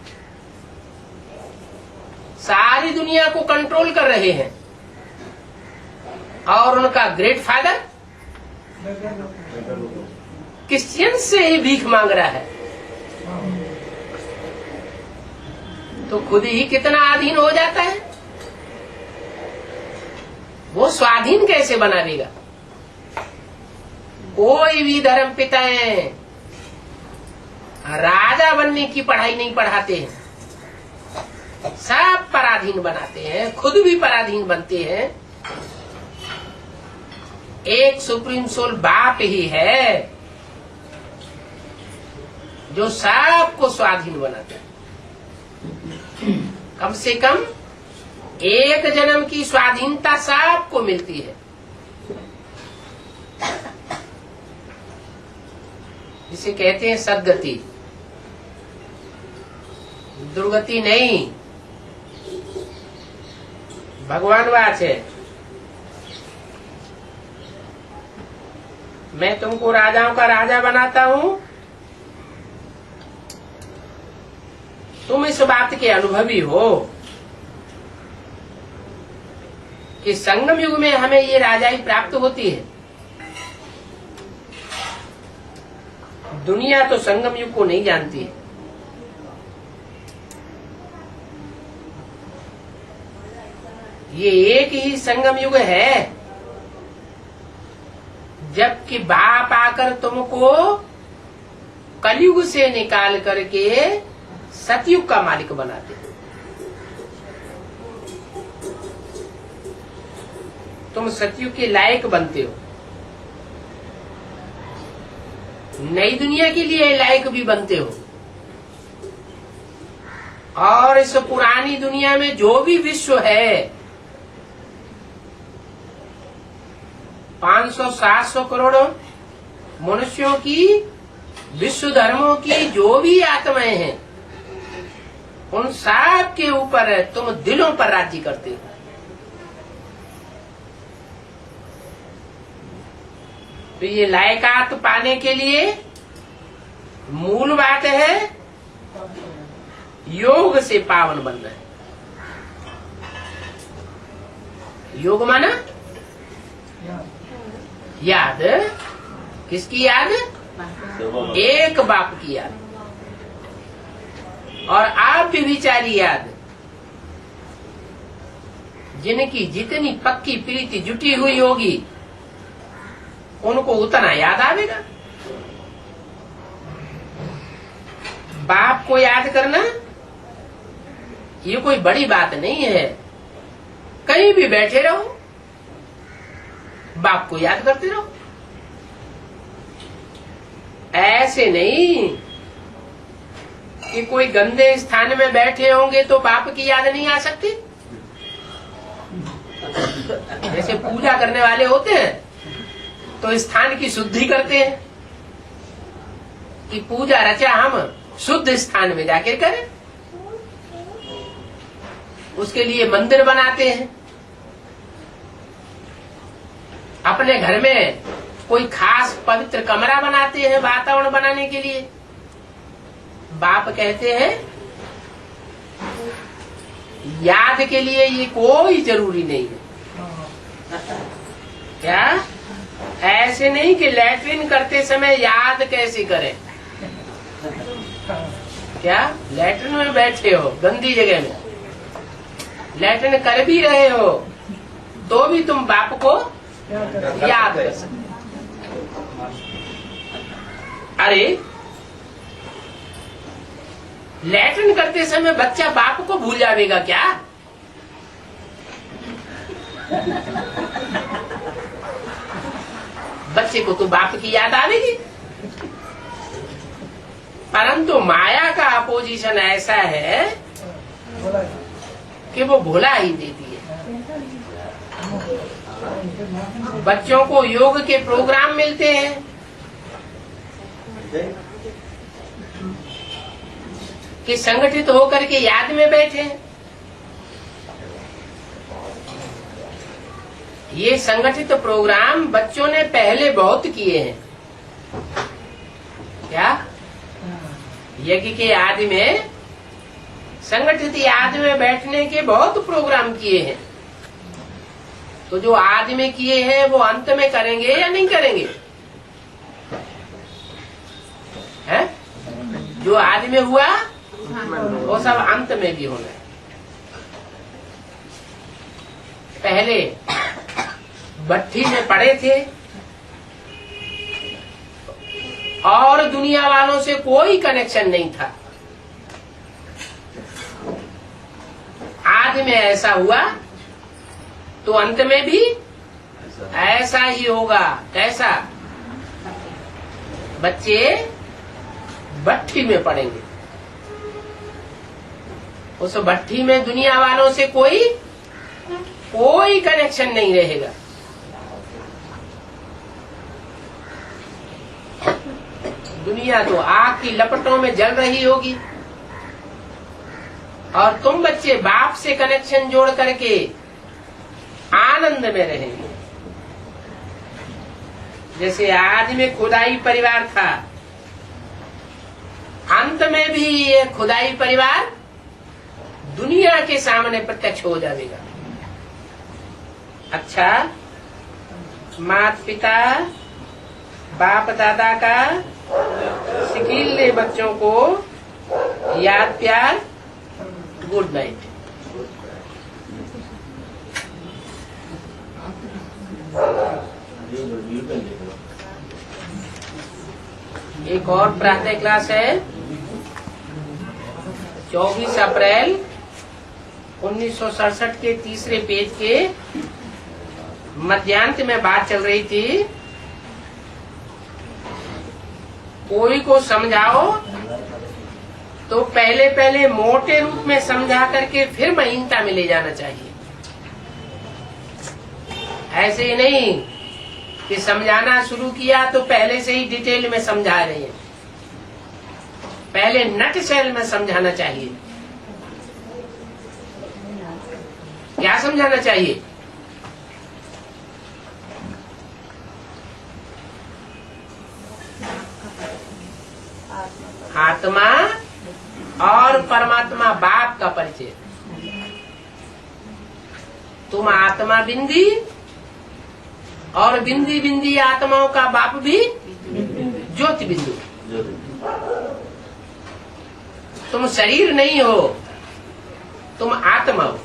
सारी दुनिया को कंट्रोल कर रहे हैं, और उनका ग्रेट फादर क्रिश्चियन से ही भीख मांग रहा है। तो खुद ही कितना अधीन हो जाता है। वो स्वाधीन कैसे बनावेगा? कोई भी धर्म पिताएं राजा बनने की पढ़ाई नहीं पढ़ाते हैं, सब पराधीन बनाते हैं, खुद भी पराधीन बनते हैं। एक सुप्रीम सोल बाप ही है जो सबको स्वाधीन बनाता है। कम से कम एक जन्म की स्वाधीनता सबको मिलती है। इसे कहते हैं सद्गति, दुर्गति नहीं। भगवान वाच है, मैं तुमको राजाओं का राजा बनाता हूं, तुम इस बात के अनुभवी हो। कि संगम युग में हमें ये राजाई प्राप्त होती है। दुनिया तो संगम युग को नहीं जानती है। ये एक ही संगम युग है जबकि बाप आकर तुमको कलयुग से निकाल करके सतयुग का मालिक बनाते हैं। तुम सतयुग के लायक बनते हो, नई दुनिया के लिए लायक भी बनते हो। और इस पुरानी दुनिया में जो भी विश्व है, 500-700 करोड़ मनुष्यों की, विश्व धर्मों की जो भी आत्माएं हैं, उन सब के ऊपर तुम दिलों पर राज्य करते हो। तो ये लायकात पाने के लिए मूल बात है योग से पावन बनना है। योग माना याद। किसकी याद? एक बाप की याद। और आप भी विचारी याद। जिनकी जितनी पक्की प्रीति जुटी हुई होगी उनको उतना याद आवेगा। बाप को याद करना ये कोई बड़ी बात नहीं है। कहीं भी बैठे रहो, बाप को याद करते रहो। ऐसे नहीं कि कोई गंदे स्थान में बैठे होंगे तो बाप की याद नहीं आ सकती। जैसे पूजा करने वाले होते हैं तो स्थान की शुद्धि करते हैं कि पूजा रचा हम शुद्ध स्थान में जाकर करें। उसके लिए मंदिर बनाते हैं। अपने घर में कोई खास पवित्र कमरा बनाते हैं वातावरण बनाने के लिए। बाप कहते हैं याद के लिए ये कोई जरूरी नहीं है। क्या? ऐसे नहीं कि लैट्रिन करते समय याद कैसे करें। क्या? लैट्रिन में बैठे हो, गंदी जगह में लैट्रिन कर भी रहे हो तो भी तुम बाप को याद कर सकते। अरे लैट्रिन करते समय बच्चा बाप को भूल जाएगा क्या? बच्चे को तो बाप की याद आवेगी। परंतु माया का अपोजिशन ऐसा है कि वो भुला ही देती है। बच्चों को योग के प्रोग्राम मिलते हैं, कि संगठित होकर के याद में बैठे। ये संगठित प्रोग्राम बच्चों ने पहले बहुत किए हैं। क्या? यज्ञ के आदि में संगठित याद में बैठने के बहुत प्रोग्राम किए हैं। तो जो आदि में किए हैं वो अंत में करेंगे या नहीं करेंगे? है? जो आदि में हुआ वो सब अंत में भी होना है। पहले भट्ठी में पड़े थे और दुनिया वालों से कोई कनेक्शन नहीं था। आदि में ऐसा हुआ तो अंत में भी ऐसा ही होगा। कैसा? बच्चे भट्ठी में पड़ेंगे। उस भट्ठी में दुनिया वालों से कोई कनेक्शन नहीं रहेगा। दुनिया तो आग की लपटों में जल रही होगी और तुम बच्चे बाप से कनेक्शन जोड़ करके आनंद में रहेंगे। जैसे आज में खुदाई परिवार था, अंत में भी ये खुदाई परिवार दुनिया के सामने प्रत्यक्ष हो जाएगा। अच्छा, माता पिता बाप दादा का सिखिले बच्चों को याद प्यार, गुड नाइट। एक और प्रातः क्लास है 24 अप्रैल 1967 के तीसरे पेज के मध्यांत में बात चल रही थी। कोई को समझाओ तो पहले पहले मोटे रूप में समझा करके फिर महीनता में ले जाना चाहिए। ऐसे ही नहीं कि समझाना शुरू किया तो पहले से ही डिटेल में समझा रहे हैं। पहले नट शैल में समझाना चाहिए। क्या समझाना चाहिए? आत्मा और परमात्मा बाप का परिचय। तुम आत्मा बिंदी और बिंदी बिंदी आत्माओं का बाप भी ज्योति बिंदु। तुम शरीर नहीं हो, तुम आत्मा हो।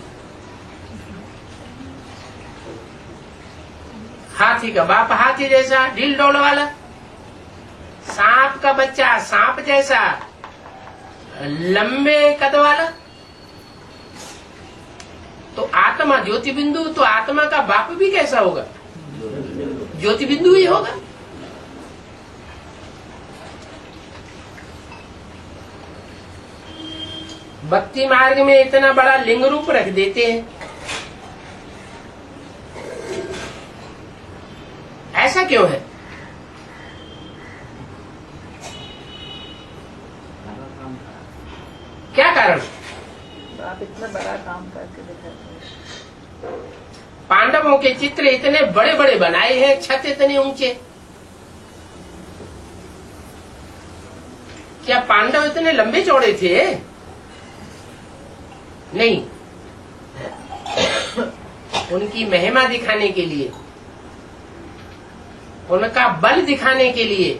हाथी का बाप हाथी जैसा ढील डोल वाला, सांप का बच्चा सांप जैसा लंबे कद वाला। तो आत्मा ज्योति बिंदु, तो आत्मा का बाप भी कैसा होगा? ज्योति बिंदु ही होगा। भक्ति मार्ग में इतना बड़ा लिंग रूप रख देते हैं। ऐसा क्यों है? क्या कारण? आप इतना बड़ा काम करके दिखाते। पांडवों के चित्र इतने बड़े बड़े बनाए हैं, छत इतने ऊंचे। क्या पांडव इतने लंबे चौड़े थे? नहीं। उनकी महिमा दिखाने के लिए, उनका बल दिखाने के लिए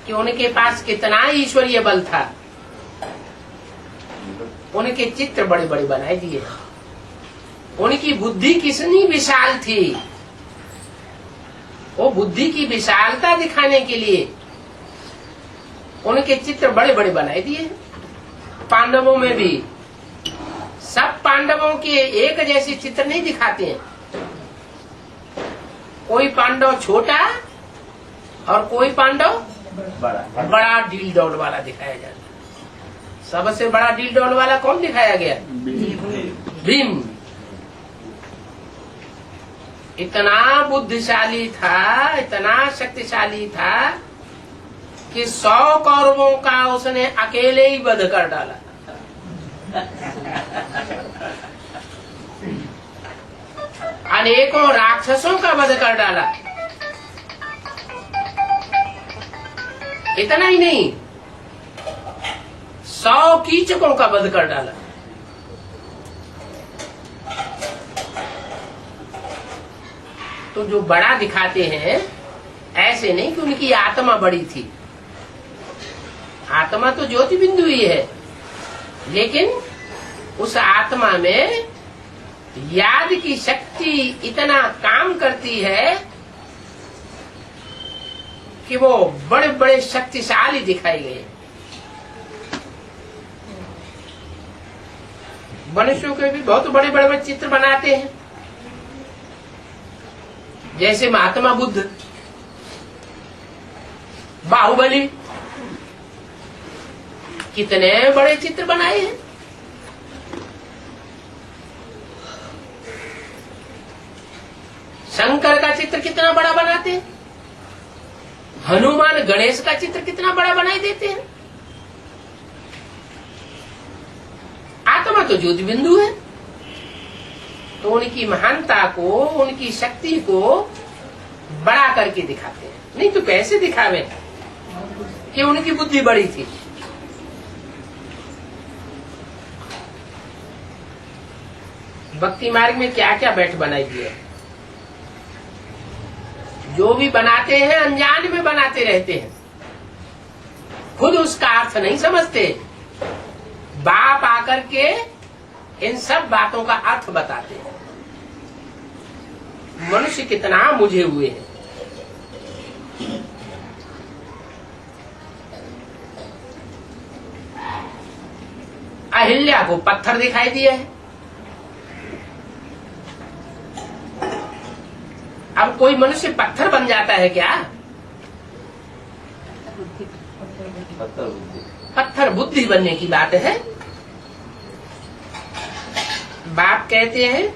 कि उनके पास कितना ईश्वरीय बल था, उनके चित्र बड़े बड़े बनाए दिए। उनकी बुद्धि कितनी विशाल थी, वो बुद्धि की विशालता दिखाने के लिए उनके चित्र बड़े बड़े बनाए दिए। पांडवों में भी सब पांडवों के एक जैसे चित्र नहीं दिखाते हैं। कोई पांडव छोटा और कोई पांडव बड़ा डील डौल वाला दिखाया जाता है। सबसे बड़ा डील डौल वाला कौन दिखाया गया? भीम। इतना बुद्धिशाली था, इतना शक्तिशाली था कि 100 कौरवों का उसने अकेले ही वध कर डाला। अनेकों राक्षसों का वध कर डाला। इतना ही नहीं, 100 कीचकों का वध कर डाला। तो जो बड़ा दिखाते हैं, ऐसे नहीं कि उनकी आत्मा बड़ी थी। आत्मा तो ज्योति बिंदु ही है, लेकिन उस आत्मा में याद की शक्ति इतना काम करती है कि वो बड़े बड़े शक्तिशाली दिखाई गए। मनुष्यों के भी बहुत बड़े बड़े चित्र बनाते हैं, जैसे महात्मा बुद्ध, बाहुबली, कितने बड़े चित्र बनाए हैं। शंकर का चित्र कितना बड़ा बनाते हैं। हनुमान गणेश का चित्र कितना बड़ा बनाई देते हैं। आत्मा तो ज्योति बिंदु है, तो उनकी महानता को, उनकी शक्ति को बड़ा करके दिखाते हैं। नहीं तो कैसे दिखावे कि उनकी बुद्धि बड़ी थी। भक्ति मार्ग में क्या क्या बैठ बनाई है। जो भी बनाते हैं अनजान में बनाते रहते हैं, खुद उसका अर्थ नहीं समझते। बाप आकर के इन सब बातों का अर्थ बताते हैं। मनुष्य कितना मुझे हुए हैं। अहिल्या को पत्थर दिखाई दिए है। अब कोई मनुष्य पत्थर बन जाता है क्या? पत्थर बुद्धि। पत्थर बुद्धि बनने की बात है। बाप कहते हैं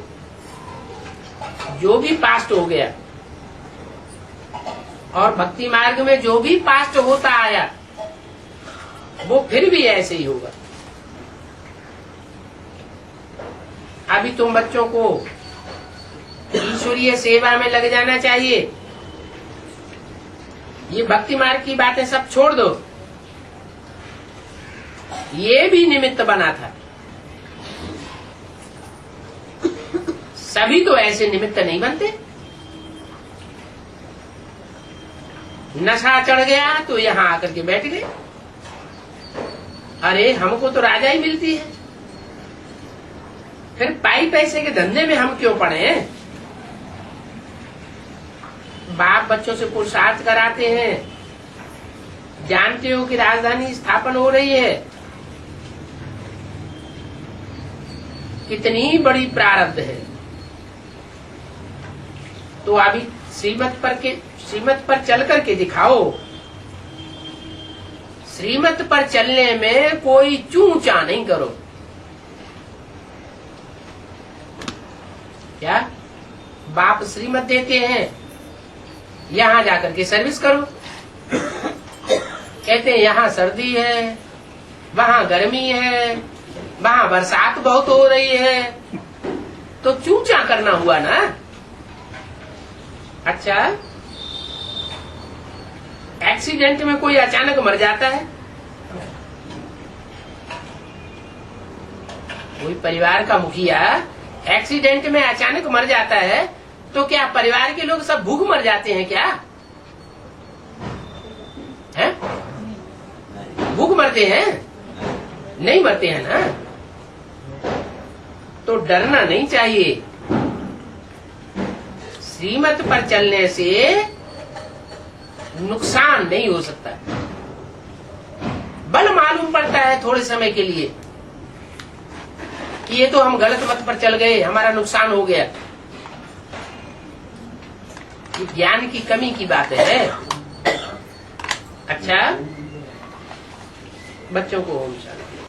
जो भी पास्ट हो गया और भक्ति मार्ग में जो भी पास्ट होता आया वो फिर भी ऐसे ही होगा। अभी तुम बच्चों को ईश्वरीय सेवा में लग जाना चाहिए। ये भक्ति मार्ग की बातें सब छोड़ दो। ये भी निमित्त बना था। सभी तो ऐसे निमित्त नहीं बनते। नशा चढ़ गया तो यहाँ आकर के बैठ गए। अरे हमको तो राजा ही मिलती है, फिर पाई पैसे के धंधे में हम क्यों पड़े हैं? बाप बच्चों से पुरुषार्थ कराते हैं। जानते हो कि राजधानी स्थापन हो रही है, कितनी बड़ी प्रारब्ध है। तो अभी श्रीमत पर चल करके दिखाओ। श्रीमत पर चलने में कोई चूचा नहीं करो। क्या बाप श्रीमत देते हैं, यहां जाकर के सर्विस करो। कहते हैं यहाँ सर्दी है, वहां गर्मी है, वहां बरसात बहुत हो रही है, तो चूचा करना हुआ ना। अच्छा, एक्सीडेंट में कोई अचानक मर जाता है, कोई परिवार का मुखिया एक्सीडेंट में अचानक मर जाता है, तो क्या परिवार के लोग सब भूख मर जाते हैं क्या? हैं? भूख मरते हैं? नहीं मरते हैं ना। तो डरना नहीं चाहिए। श्रीमत पर चलने से नुकसान नहीं हो सकता। बल मालूम पड़ता है थोड़े समय के लिए कि ये तो हम गलत मत पर चल गए, हमारा नुकसान हो गया। ज्ञान की कमी की बात है। अच्छा, बच्चों को ओम शांति।